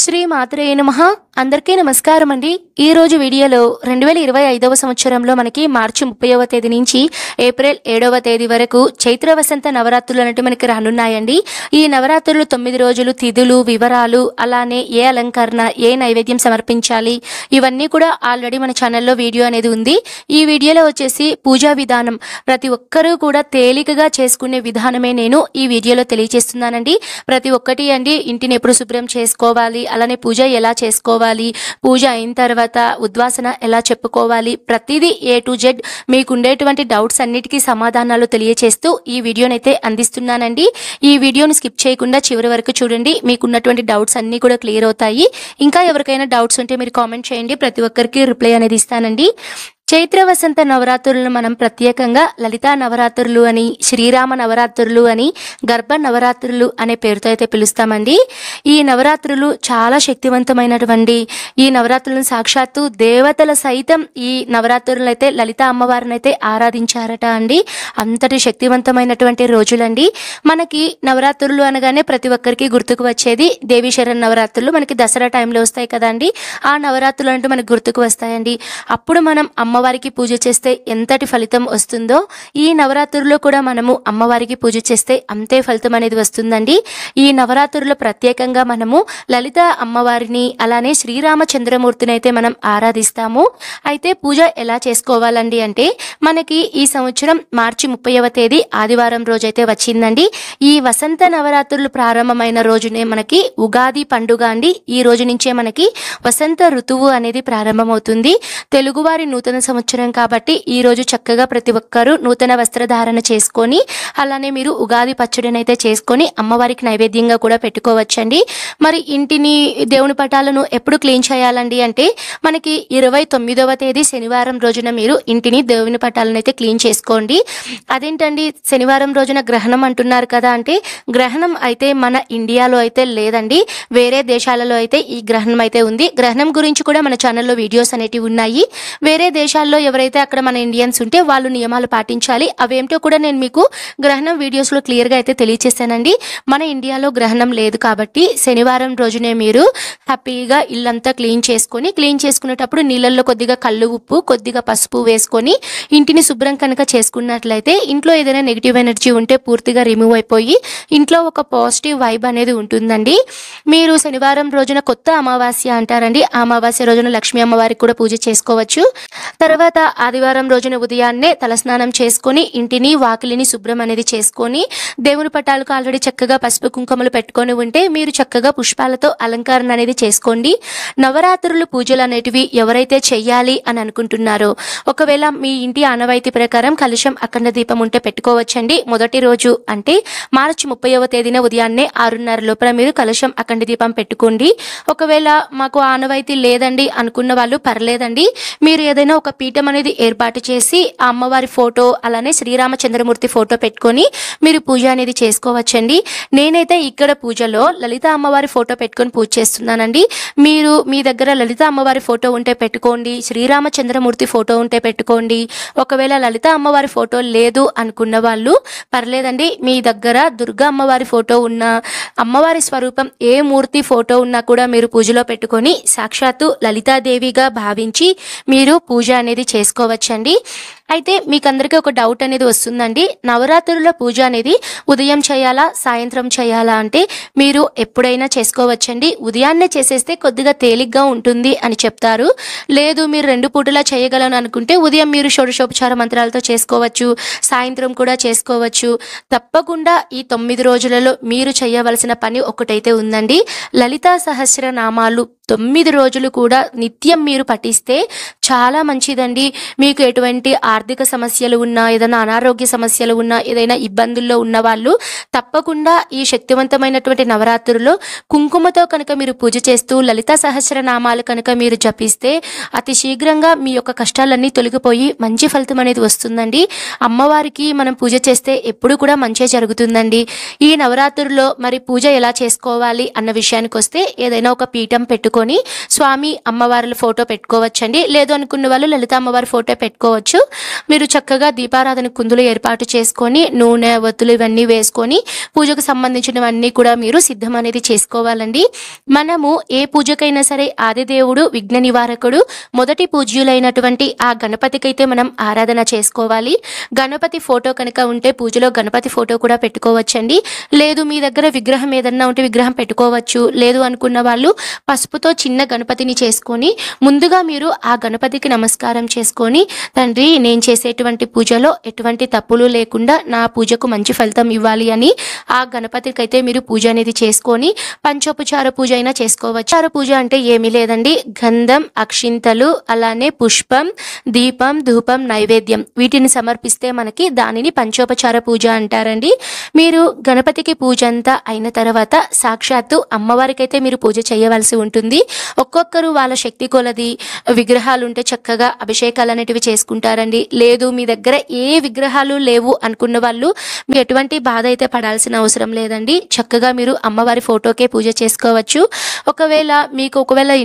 శ్రీ మాత్రే నమః. అందరికీ నమస్కారం అండి. ఈ రోజు వీడియోలో 2025వ సంవత్సరంలో మనకి మార్చి 30వ తేదీ నుంచి ఏప్రిల్ 7వ తేదీ వరకు చైత్ర వసంత నవరాత్రులు అనేవి మనకి రానున్నాయండి. ఈ నవరాత్రులు 9 రోజులు తిథులు వివరాలు, అలానే ఏ అలంకరణ, ఏ నైవేద్యం సమర్పించాలి, ఇవన్నీ కూడా ఆల్రెడీ మన ఛానల్లో వీడియో అనేది ఉంది. ఈ వీడియోలో వచ్చేసి పూజా విధానం ప్రతి ఒక్కరూ కూడా తేలికగా చేసుకునే విధానమే నేను ఈ వీడియోలో తెలియజేస్తున్నానండి. ప్రతి ఒక్కటి అండి, ఇంటిని ఎప్పుడు శుభ్రం చేసుకోవాలి, అలానే పూజ ఎలా చేసుకోవాలి, పూజ అయిన తర్వాత ఉద్వాసన ఎలా చెప్పుకోవాలి, ప్రతిదీ A to Z మీకు ఉండేటువంటి డౌట్స్ అన్నిటికీ సమాధానాలు తెలియచేస్తూ ఈ వీడియోనైతే అందిస్తున్నానండి. ఈ వీడియోని స్కిప్ చేయకుండా చివరి వరకు చూడండి. మీకున్నటువంటి డౌట్స్ అన్నీ కూడా క్లియర్ అవుతాయి. ఇంకా ఎవరికైనా డౌట్స్ ఉంటే మీరు కామెంట్ చేయండి, ప్రతి ఒక్కరికి రిప్లై అనేది ఇస్తానండి. చైత్ర వసంత నవరాత్రులను మనం ప్రత్యేకంగా లలితా నవరాత్రులు అని, శ్రీరామ నవరాత్రులు అని, గర్భ నవరాత్రులు అనే పేరుతో అయితే పిలుస్తామండి. ఈ నవరాత్రులు చాలా శక్తివంతమైనటువంటి ఈ నవరాత్రులను సాక్షాత్తు దేవతల సైతం ఈ నవరాత్రులను అయితే లలితా అమ్మవారిని అయితే ఆరాధించారట అండి. అంతటి శక్తివంతమైనటువంటి రోజులండి. మనకి నవరాత్రులు అనగానే ప్రతి ఒక్కరికి గుర్తుకు వచ్చేది దేవీ శరణ్ నవరాత్రులు. మనకి దసరా టైంలో వస్తాయి కదండి, ఆ నవరాత్రులు అంటూ మనకు గుర్తుకు వస్తాయండి. అప్పుడు మనం అమ్మవారికి పూజ చేస్తే ఎంతటి ఫలితం వస్తుందో, ఈ నవరాత్రుల్లో కూడా మనము అమ్మవారికి పూజ చేస్తే అంతే ఫలితం అనేది వస్తుందండి. ఈ నవరాత్రుల్లో ప్రత్యేకంగా మనము లలిత అమ్మవారిని, అలానే శ్రీరామచంద్రమూర్తిని అయితే మనం ఆరాధిస్తాము. అయితే పూజ ఎలా చేసుకోవాలండి అంటే, మనకి ఈ సంవత్సరం మార్చి 30వ తేదీ ఆదివారం రోజైతే వచ్చిందండి. ఈ వసంత నవరాత్రులు ప్రారంభమైన రోజునే మనకి ఉగాది పండుగ అండి. ఈ రోజు నుంచే మనకి వసంత ఋతువు అనేది ప్రారంభమవుతుంది. తెలుగువారి నూతన సంవత్సరం కాబట్టి ఈ రోజు చక్కగా ప్రతి ఒక్కరూ నూతన వస్త్రధారణ చేసుకొని, అలానే మీరు ఉగాది పచ్చడిని అయితే చేసుకొని అమ్మవారికి నైవేద్యంగా కూడా పెట్టుకోవచ్చండి. మరి ఇంటిని, దేవుని పటాలను ఎప్పుడు క్లీన్ చేయాలండి అంటే, మనకి 29వ తేదీ శనివారం రోజున మీరు ఇంటిని, దేవుని పటాలను అయితే క్లీన్ చేసుకోండి. అదేంటండి శనివారం రోజున గ్రహణం అంటున్నారు కదా అంటే, గ్రహణం అయితే మన ఇండియాలో అయితే లేదండి, వేరే దేశాలలో అయితే ఈ గ్రహణం అయితే ఉంది. గ్రహణం గురించి కూడా మన ఛానల్లో వీడియోస్ అనేటివి ఉన్నాయి. వేరే దేశాల్లో ఎవరైతే అక్కడ మన ఇండియన్స్ ఉంటే వాళ్ళు నియమాలు పాటించాలి. అవేంటో కూడా నేను మీకు గ్రహణం వీడియోస్లో క్లియర్గా అయితే తెలియచేస్తానండి. మన ఇండియాలో గ్రహణం లేదు కాబట్టి శనివారం రోజునే మీరు హ్యాపీగా ఇల్లంతా క్లీన్ చేసుకునేటప్పుడు నీళ్ళల్లో కొద్దిగా కళ్ళు ఉప్పు, కొద్దిగా పసుపు వేసుకొని ఇంటిని శుభ్రం కనుక చేసుకున్నట్లయితే ఇంట్లో ఏదైనా నెగిటివ్ ఎనర్జీ ఉంటే పూర్తిగా రిమూవ్ అయిపోయి ఇంట్లో ఒక పాజిటివ్ వైబ్ అనేది ఉంటుందండి. మీరు శనివారం రోజున కొత్త అమావాస్య అంటారండి, ఆ అమావాస్య రోజున లక్ష్మీ అమ్మవారికి కూడా పూజ చేసుకోవచ్చు. తర్వాత ఆదివారం రోజున ఉదయాన్నే తలస్నానం చేసుకొని ఇంటిని, వాకిలిని శుభ్రం అనేది చేసుకొని, దేవుని పటాలకు ఆల్రెడీ చక్కగా పసుపు కుంకుమలు పెట్టుకొని ఉంటే మీరు చక్కగా పుష్పాలతో అలంకరణ అనేది చేసుకోండి. నవరాత్రులు పూజలు అనేటివి ఎవరైతే చెయ్యాలి అని అనుకుంటున్నారో, ఒకవేళ మీ ఇంటి ఆనవాయితీ ప్రకారం కలశం అఖండ దీపం ఉంటే పెట్టుకోవచ్చండి. మొదటి రోజు అంటే మార్చి 30వ తేదీన ఉదయాన్నే 6:30 లోపల మీరు కలశం అఖండ దీపం పెట్టుకోండి. ఒకవేళ మాకు ఆనవాయితీ లేదండి అనుకున్న వాళ్ళు పర్లేదండి, మీరు ఏదైనా ఒక పీఠం అనేది ఏర్పాటు చేసి ఆ అమ్మవారి ఫోటో, అలానే శ్రీరామచంద్రమూర్తి ఫోటో పెట్టుకొని మీరు పూజ అనేది చేసుకోవచ్చండి. నేనైతే ఇక్కడ పూజలో లలిత అమ్మవారి ఫోటో పెట్టుకొని పూజ చేస్తున్నానండి. మీరు మీ దగ్గర లలిత అమ్మవారి ఫోటో ఉంటే పెట్టుకోండి, శ్రీరామచంద్రమూర్తి ఫోటో ఉంటే పెట్టుకోండి. ఒకవేళ లలిత అమ్మవారి ఫోటో లేదు అనుకున్న వాళ్ళు పర్లేదండి, మీ దగ్గర దుర్గా అమ్మవారి ఫోటో ఉన్న, అమ్మవారి స్వరూపం ఏ మూర్తి ఫోటో ఉన్నా కూడా మీరు పూజలో పెట్టుకొని సాక్షాత్తు లలితాదేవిగా భావించి మీరు పూజ అనేది చేసుకోవచ్చండి. అయితే మీకు అందరికీ ఒక డౌట్ అనేది వస్తుందండి, నవరాత్రుల పూజ అనేది ఉదయం చేయాలా, సాయంత్రం చేయాలా అంటే, మీరు ఎప్పుడైనా చేసుకోవచ్చండి. ఉదయాన్నే చేసేస్తే కొద్దిగా తేలిగ్గా ఉంటుంది అని చెప్తారు. లేదు మీరు 2 పూటలా చేయగలను అనుకుంటే ఉదయం మీరు షోడశోపచార మంత్రాలతో చేసుకోవచ్చు, సాయంత్రం కూడా చేసుకోవచ్చు. తప్పకుండా ఈ 9 రోజులలో మీరు చేయవలసిన పని ఒకటైతే ఉందండి. లలితా సహస్రనామాలు 9 రోజులు కూడా నిత్యం మీరు పఠిస్తే చాలా మంచిదండి. మీకు ఎటువంటి ఆర్థిక సమస్యలు ఉన్నా, ఏదైనా అనారోగ్య సమస్యలు ఉన్నా, ఏదైనా ఇబ్బందుల్లో ఉన్న వాళ్ళు తప్పకుండా ఈ శక్తివంతమైనటువంటి నవరాత్రుల్లో కుంకుమతో కనుక మీరు పూజ చేస్తూ లలితా సహస్రనామాలు కనుక మీరు జపిస్తే అతి శీఘ్రంగా మీ యొక్క కష్టాలన్నీ తొలగిపోయి మంచి ఫలితం అనేది వస్తుందండి. అమ్మవారికి మనం పూజ చేస్తే ఎప్పుడు కూడా మంచి జరుగుతుందండి. ఈ నవరాత్రుల్లో మరి పూజ ఎలా చేసుకోవాలి అన్న విషయానికి వస్తే, ఏదైనా ఒక పీఠం పెట్టుకొని స్వామి అమ్మవార్ల ఫోటో పెట్టుకోవచ్చండి. లేదు అనుకున్న వాళ్ళు లలిత అమ్మవారి ఫోటో పెట్టుకోవచ్చు. మీరు చక్కగా దీపారాధన కుందులు ఏర్పాటు చేసుకొని నూనె ఒత్తులు ఇవన్నీ వేసుకొని పూజకు సంబంధించినవన్నీ కూడా మీరు సిద్ధం అనేది చేసుకోవాలండి. మనము ఏ పూజకైనా సరే ఆదిదేవుడు విఘ్న నివారకుడు మొదటి పూజ్యులైనటువంటి ఆ గణపతికైతే మనం ఆరాధన చేసుకోవాలి. గణపతి ఫోటో కనుక ఉంటే పూజలో గణపతి ఫోటో కూడా పెట్టుకోవచ్చండి. లేదు మీ దగ్గర విగ్రహం ఏదన్నా ఉంటే విగ్రహం పెట్టుకోవచ్చు. లేదు అనుకున్న వాళ్ళు పసుపుతో చిన్న గణపతిని చేసుకొని ముందుగా మీరు ఆ గణపతికి నమస్కారం చేసుకొని, తండ్రి నేను చేసేటువంటి పూజలో ఎటువంటి తప్పులు లేకుండా నా పూజకు మంచి ఫలితం ఇవ్వాలి అని ఆ గణపతికి అయితే మీరు పూజ అనేది చేసుకొని పంచోపచార పూజ అయినా చేసుకోవచ్చు. పూజ అంటే ఏమీ లేదండి, గంధం అక్షింతలు అలానే పుష్పం దీపం ధూపం నైవేద్యం వీటిని సమర్పిస్తే మనకి దానిని పంచోపచార పూజ అంటారండి. మీరు గణపతికి పూజ అంతా అయిన తర్వాత సాక్షాత్తు అమ్మవారికి అయితే మీరు పూజ చేయవలసి ఉంటుంది. ఒక్కొక్కరు వాళ్ళ శక్తి కొలది విగ్రహాలు ఉంటే చక్కగా అభిషేకాలు అనేటివి చేసుకుంటారండి. లేదు మీ దగ్గర ఏ విగ్రహాలు లేవు అనుకున్న వాళ్ళు మీరు ఎటువంటి బాధ అయితే పడాల్సిన అవసరం లేదండి. చక్కగా మీరు అమ్మవారి ఫోటోకే పూజ చేసుకోవచ్చు. ఒకవేళ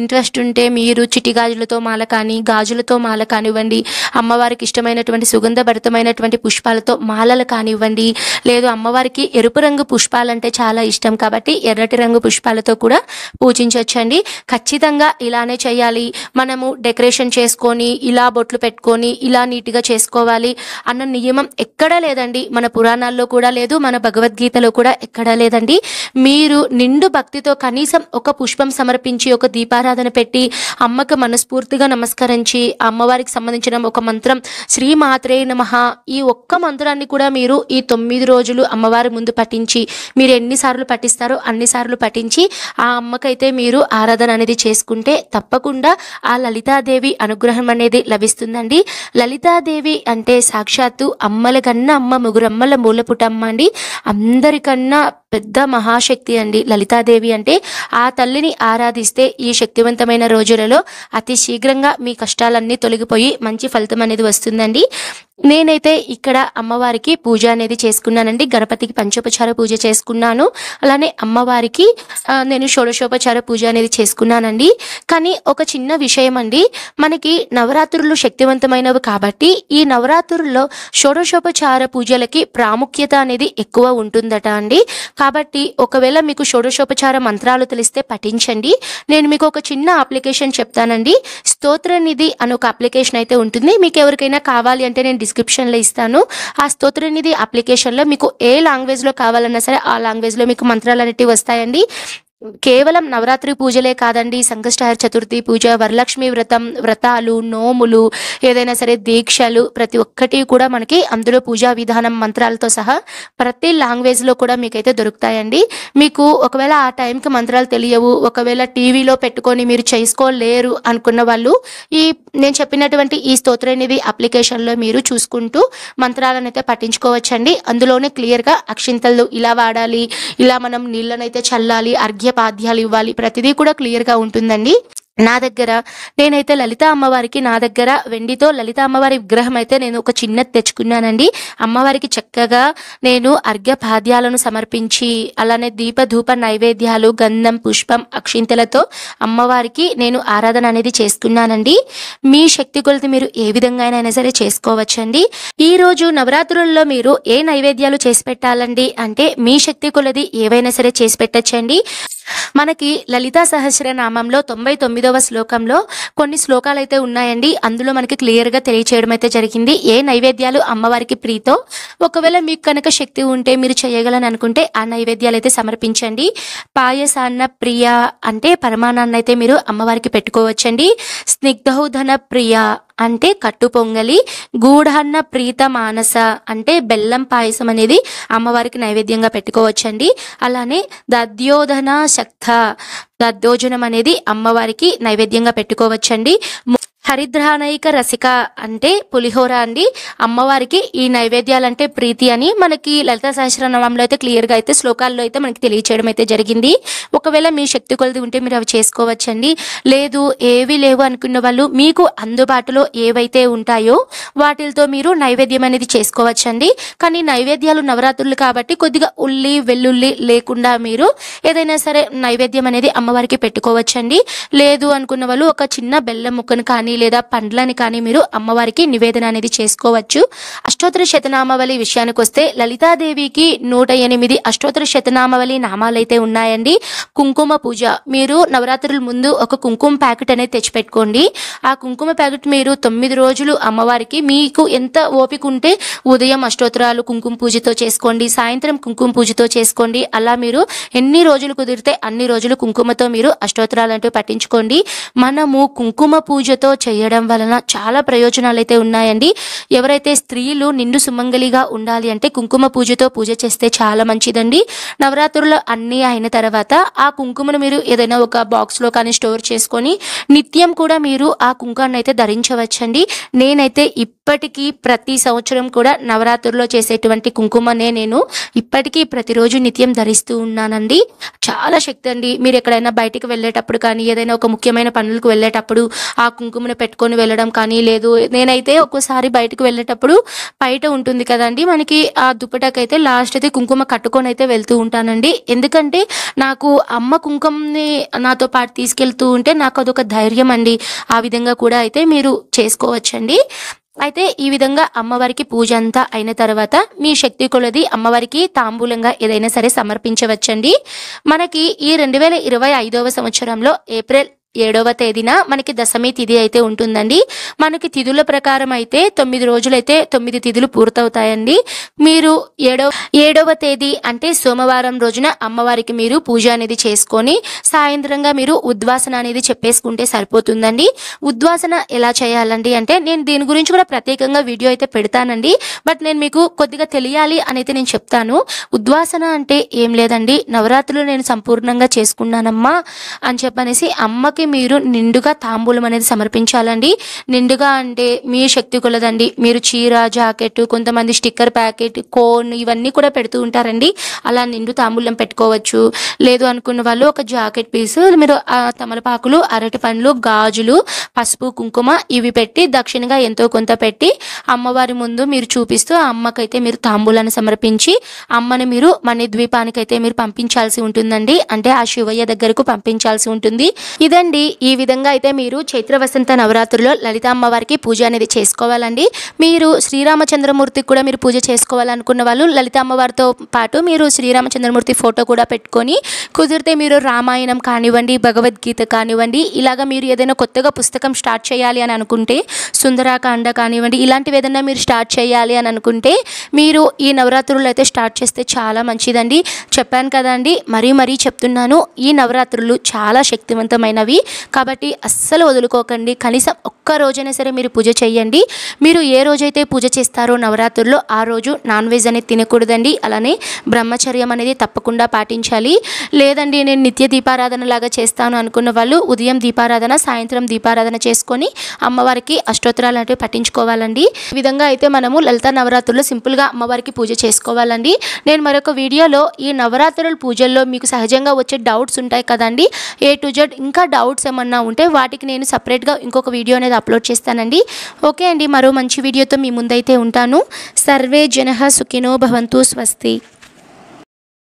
ఇంట్రెస్ట్ ఉంటే మీరు చిట్టి గాజులతో మాల కానీ గాజులతో మాల కానివ్వండి, అమ్మవారికి ఇష్టమైనటువంటి సుగంధభరితమైనటువంటి పుష్పాలతో మాలలు కానివ్వండి, లేదు అమ్మవారికి ఎరుపు రంగు పుష్పాలంటే చాలా ఇష్టం కాబట్టి ఎర్రటి రంగు పుష్పాలతో కూడా పూజించవచ్చండి. ఖచ్చితంగా ఇలానే చేయాలి, మనము డెకరేషన్ చేసుకొని ఇలా బొట్లు పెట్టుకొని ఇలా నీట్గా చేసుకోవాలి అన్న నియమం ఎక్కడా లేదండి. మన పురాణాల్లో కూడా లేదు, మన భగవద్గీతలో కూడా ఎక్కడా లేదండి. మీరు నిండు భక్తితో కనీసం ఒక పుష్పం సమర్పించి ఒక దీపారాధన పెట్టి అమ్మకు మనస్ఫూర్తిగా నమస్కరించి అమ్మవారికి సంబంధించిన ఒక మంత్రం శ్రీమాత్రే నమః ఈ ఒక్క మంత్రాన్ని కూడా మీరు ఈ 9 రోజులు అమ్మవారి ముందు పఠించి మీరు ఎన్నిసార్లు పఠిస్తారో అన్నిసార్లు పఠించి ఆ అమ్మకైతే మీరు ఆరాధన అనేది చేసుకుంటే తప్పకుండా ఆ లలితాదేవి అనుగ్రహం అనేది లభిస్తుందండి. లలితాదేవి అంటే సాక్షాత్తు అమ్మల కన్నా అమ్మ ముగ్గురమ్మల మూలపుటమ్మ అండి. అందరికన్నా పెద్ద మహాశక్తి అండి లలితాదేవి అంటే. ఆ తల్లిని ఆరాధిస్తే ఈ శక్తివంతమైన రోజులలో అతి శీఘ్రంగా మీ కష్టాలన్నీ తొలగిపోయి మంచి ఫలితం అనేది వస్తుందండి. నేనైతే ఇక్కడ అమ్మవారికి పూజ అనేది చేసుకున్నానండి. గణపతికి పంచోపచార పూజ చేసుకున్నాను, అలానే అమ్మవారికి నేను షోడశోపచార పూజ అనేది చేసుకున్నానండి. కానీ ఒక చిన్న విషయం అండి, మనకి నవరాత్రులు శక్తివంతమైనవి కాబట్టి ఈ నవరాత్రుల్లో షోడశోపచార పూజలకి ప్రాముఖ్యత అనేది ఎక్కువ ఉంటుందట అండి. కాబట్టి ఒకవేళ మీకు షోడశోపచార మంత్రాలు తెలిస్తే పఠించండి. నేను మీకు ఒక చిన్న అప్లికేషన్ చెప్తానండి, స్తోత్రనిధి అని ఒక అప్లికేషన్ అయితే ఉంటుంది. మీకు ఎవరికైనా కావాలి అంటే నేను డిస్క్రిప్షన్లో ఇస్తాను. ఆ స్తోత్రనిధి అప్లికేషన్లో మీకు ఏ లాంగ్వేజ్లో కావాలన్నా సరే ఆ లాంగ్వేజ్లో మీకు మంత్రాలు అనేటివి వస్తాయండి. కేవలం నవరాత్రి పూజలే కాదండి, సంకష్టహర చతుర్థి పూజ, వరలక్ష్మి వ్రతాలు, నోములు, ఏదైనా సరే దీక్షలు ప్రతి ఒక్కటి కూడా మనకి అందులో పూజా విధానం మంత్రాలతో సహా ప్రతి లాంగ్వేజ్లో కూడా మీకైతే దొరుకుతాయండి. మీకు ఒకవేళ ఆ టైంకి మంత్రాలు తెలియవు, ఒకవేళ టీవీలో పెట్టుకొని మీరు చేసుకోలేరు అనుకున్న వాళ్ళు నేను చెప్పినటువంటి ఈ స్తోత్రనిధి అప్లికేషన్లో మీరు చూసుకుంటూ మంత్రాలను అయితే పఠించుకోవచ్చండి. అందులోనే క్లియర్గా అక్షింతలు ఇలా వాడాలి, ఇలా మనం నీళ్ళనైతే చల్లాలి, పాద్యాలు ఇవ్వాలి, ప్రతిదీ కూడా క్లియర్గా ఉంటుందండి. నా దగ్గర నేనైతే లలిత అమ్మవారికి నా దగ్గర వెండితో లలిత అమ్మవారి విగ్రహం అయితే నేను ఒక చిన్నది తెచ్చుకున్నానండి. అమ్మవారికి చక్కగా నేను అర్ఘ్యపాద్యాలను సమర్పించి అలానే దీప ధూప నైవేద్యాలు గంధం పుష్పం అక్షింతలతో అమ్మవారికి నేను ఆరాధన అనేది చేసుకున్నానండి. మీ శక్తి కొలది మీరు ఏ విధంగా అయినా సరే చేసుకోవచ్చండి. ఈ రోజు నవరాత్రుల్లో మీరు ఏ నైవేద్యాలు చేసి పెట్టాలండి అంటే మీ శక్తి కొలది ఏవైనా సరే చేసి పెట్టచ్చండి. మనకి లలితా సహస్రనామంలో 99వ శ్లోకంలో కొన్ని శ్లోకాలు అయితే ఉన్నాయండి. అందులో మనకి క్లియర్గా తెలియచేయడం అయితే జరిగింది ఏ నైవేద్యాలు అమ్మవారికి ప్రీతో. ఒకవేళ మీకు కనుక శక్తి ఉంటే మీరు చేయగలని అనుకుంటే ఆ నైవేద్యాలు అయితే సమర్పించండి. పాయసాన్న ప్రియ అంటే పరమాన్నాన్ని అయితే మీరు అమ్మవారికి పెట్టుకోవచ్చండి. స్నిగ్ధౌధన ప్రియ అంటే కట్టు పొంగలి, గూఢాన్న ప్రీత మానస అంటే బెల్లం పాయసం అనేది అమ్మవారికి నైవేద్యంగా పెట్టుకోవచ్చండి. అలానే దద్యోధన శక్త దద్దోజనం అనేది అమ్మవారికి నైవేద్యంగా పెట్టుకోవచ్చండి. హరిద్రానైక రసిక అంటే పులిహోర అండి. అమ్మవారికి ఈ నైవేద్యాలంటే ప్రీతి అని మనకి లలితా సహస్రనామంలో అయితే క్లియర్గా అయితే శ్లోకాల్లో అయితే మనకి తెలియచేయడం అయితే జరిగింది. ఒకవేళ మీ శక్తి కొలది ఉంటే మీరు అవి చేసుకోవచ్చండి. లేదు ఏవి లేవు అనుకున్న వాళ్ళు మీకు అందుబాటులో ఏవైతే ఉంటాయో వాటితో మీరు నైవేద్యం అనేది చేసుకోవచ్చండి. కానీ నైవేద్యాలు నవరాత్రులు కాబట్టి కొద్దిగా ఉల్లి వెల్లుల్లి లేకుండా మీరు ఏదైనా సరే నైవేద్యం అనేది అమ్మవారికి పెట్టుకోవచ్చండి. లేదు అనుకున్న వాళ్ళు ఒక చిన్న బెల్లం ముక్కను కానీ లేదా పండ్లని కానీ మీరు అమ్మవారికి నివేదన అనేది చేసుకోవచ్చు. అష్టోత్తర శతనామావళి విషయానికి వస్తే లలితాదేవికి 108 అష్టోత్తర శతనామావళి నామాలైతే ఉన్నాయండి. కుంకుమ పూజ, మీరు నవరాత్రుల ముందు ఒక కుంకుమ ప్యాకెట్ అనేది తెచ్చిపెట్టుకోండి. ఆ కుంకుమ ప్యాకెట్ మీరు 9 రోజులు అమ్మవారికి మీకు ఎంత ఓపిక ఉంటే ఉదయం అష్టోత్తరాలు కుంకుమ పూజతో చేసుకోండి, సాయంత్రం కుంకుమ పూజతో చేసుకోండి. అలా మీరు ఎన్ని రోజులు కుదిరితే అన్ని రోజులు కుంకుమతో మీరు అష్టోత్తరాలు అంటూ పట్టించుకోండి. మనము కుంకుమ పూజతో చేయడం వలన చాలా ప్రయోజనాలు అయితే ఉన్నాయండి. ఎవరైతే స్త్రీలు నిండు సుమంగలిగా ఉండాలి అంటే కుంకుమ పూజతో పూజ చేస్తే చాలా మంచిదండి. నవరాత్రులు అన్నీ అయిన తర్వాత ఆ కుంకుమను మీరు ఏదైనా ఒక బాక్స్లో కానీ స్టోర్ చేసుకొని నిత్యం కూడా మీరు ఆ కుంకాన్ని అయితే ధరించవచ్చండి. నేనైతే ఇప్పటికీ ప్రతి సంవత్సరం కూడా నవరాత్రుల్లో చేసేటువంటి కుంకుమనే నేను ఇప్పటికీ ప్రతిరోజు నిత్యం ధరిస్తూ ఉన్నానండి. చాలా శక్తి అండి. మీరు ఎక్కడైనా బయటికి వెళ్ళేటప్పుడు కానీ ఏదైనా ఒక ముఖ్యమైన పనులకు వెళ్ళేటప్పుడు ఆ కుంకుమను పెట్టుకొని వెళ్ళడం కానీ, లేదు నేనైతే ఒక్కోసారి బయటకు వెళ్ళేటప్పుడు బయట ఉంటుంది కదండి మనకి ఆ దుప్పటకైతే లాస్ట్ అయితే కుంకుమ కట్టుకొని అయితే వెళ్తూ ఉంటానండి. ఎందుకంటే నాకు అమ్మ కుంకుమని నాతో పాటు తీసుకెళ్తూ ఉంటే నాకు అదొక ధైర్యం అండి. ఆ విధంగా కూడా అయితే మీరు చేసుకోవచ్చండి. అయితే ఈ విధంగా అమ్మవారికి పూజ అంతా అయిన తర్వాత మీ శక్తి కొలది అమ్మవారికి తాంబూలంగా ఏదైనా సరే సమర్పించవచ్చండి. మనకి ఈ 2025వ సంవత్సరంలో ఏప్రిల్ 7వ తేదీన మనకి దశమి తిథి అయితే ఉంటుందండి. మనకి తిథుల ప్రకారం అయితే 9 రోజులైతే 9 తిథులు పూర్తవుతాయండి. మీరు 7వ తేదీ అంటే సోమవారం రోజున అమ్మవారికి మీరు పూజ అనేది చేసుకొని సాయంత్రంగా మీరు ఉద్వాసన అనేది చెప్పేసుకుంటే సరిపోతుందండి. ఉద్వాసన ఎలా చేయాలండి అంటే నేను దీని గురించి కూడా ప్రత్యేకంగా వీడియో అయితే పెడతానండి. బట్ నేను మీకు కొద్దిగా తెలియాలి అనేది నేను చెప్తాను. ఉద్వాసన అంటే ఏం లేదండి, నవరాత్రులు నేను సంపూర్ణంగా చేసుకున్నానమ్మా అని చెప్పనేసి అమ్మకి మీరు నిండుగా తాంబూలం అనేది సమర్పించాలండి. నిండుగా అంటే మీ శక్తి కొలదండి. మీరు చీర, జాకెట్, కొంతమంది స్టిక్కర్ ప్యాకెట్, కోన్ ఇవన్నీ కూడా పెడుతూ ఉంటారండి. అలా నిండు తాంబూలం పెట్టుకోవచ్చు. లేదు అనుకున్న వాళ్ళు ఒక జాకెట్ పీసు మీరు తమలపాకులు, అరటి పండ్లు, గాజులు, పసుపు, కుంకుమ ఇవి పెట్టి దక్షిణగా ఎంతో కొంత పెట్టి అమ్మవారి ముందు మీరు చూపిస్తూ ఆ అమ్మకైతే మీరు తాంబూలాన్ని సమర్పించి అమ్మని మీరు మణిద్వీపానికైతే మీరు పంపించాల్సి ఉంటుందండి. అంటే ఆ శివయ్య దగ్గరకు పంపించాల్సి ఉంటుంది. ఇదండి, ఈ విధంగా అయితే మీరు చైత్ర వసంత నవరాత్రుల్లో లలిత అమ్మవారికి పూజ అనేది చేసుకోవాలండి. మీరు శ్రీరామచంద్రమూర్తికి కూడా మీరు పూజ చేసుకోవాలనుకున్న వాళ్ళు లలిత అమ్మవారితో పాటు మీరు శ్రీరామచంద్రమూర్తి ఫోటో కూడా పెట్టుకొని, కుదిరితే మీరు రామాయణం కానివ్వండి, భగవద్గీత కానివ్వండి, ఇలాగా మీరు ఏదైనా కొత్తగా పుస్తకం స్టార్ట్ చేయాలి అని అనుకుంటే సుందరాకాండ కానివ్వండి, ఇలాంటివి ఏదైనా మీరు స్టార్ట్ చేయాలి అని అనుకుంటే మీరు ఈ నవరాత్రులు అయితే స్టార్ట్ చేస్తే చాలా మంచిదండి. చెప్పాను కదండి, మరీ చెప్తున్నాను, ఈ నవరాత్రులు చాలా శక్తివంతమైనవి కాబట్టి అస్సలు వదులుకోకండి. కనీసం ఒక్క రోజైనా సరే మీరు పూజ చేయండి. మీరు ఏ రోజైతే పూజ చేస్తారో నవరాత్రుల్లో ఆ రోజు నాన్ వెజ్ అనేది తినకూడదండి. అలానే బ్రహ్మచర్యం అనేది తప్పకుండా పాటించాలి. లేదండి నేను నిత్య దీపారాధన లాగా చేస్తాను అనుకున్న వాళ్ళు ఉదయం దీపారాధన, సాయంత్రం దీపారాధన చేసుకొని అమ్మవారికి అష్టోత్తరాలు అంటే పట్టించుకోవాలండి. ఈ విధంగా అయితే మనము లలిత నవరాత్రుల్లో సింపుల్గా అమ్మవారికి పూజ చేసుకోవాలండి. నేను మరొక వీడియోలో ఈ నవరాత్రుల పూజల్లో మీకు సహజంగా వచ్చే డౌట్స్ ఉంటాయి కదండి, A to Z ఇంకా డౌట్స్ ఏమన్నా ఉంటే వాటికి నేను సపరేట్గా ఇంకొక వీడియో అనేది అప్లోడ్ చేస్తానండి. ఓకే అండి, మరో మంచి వీడియోతో మీ ముందైతే ఉంటాను. సర్వే జనః సుఖినో భవంతు. స్వస్తి.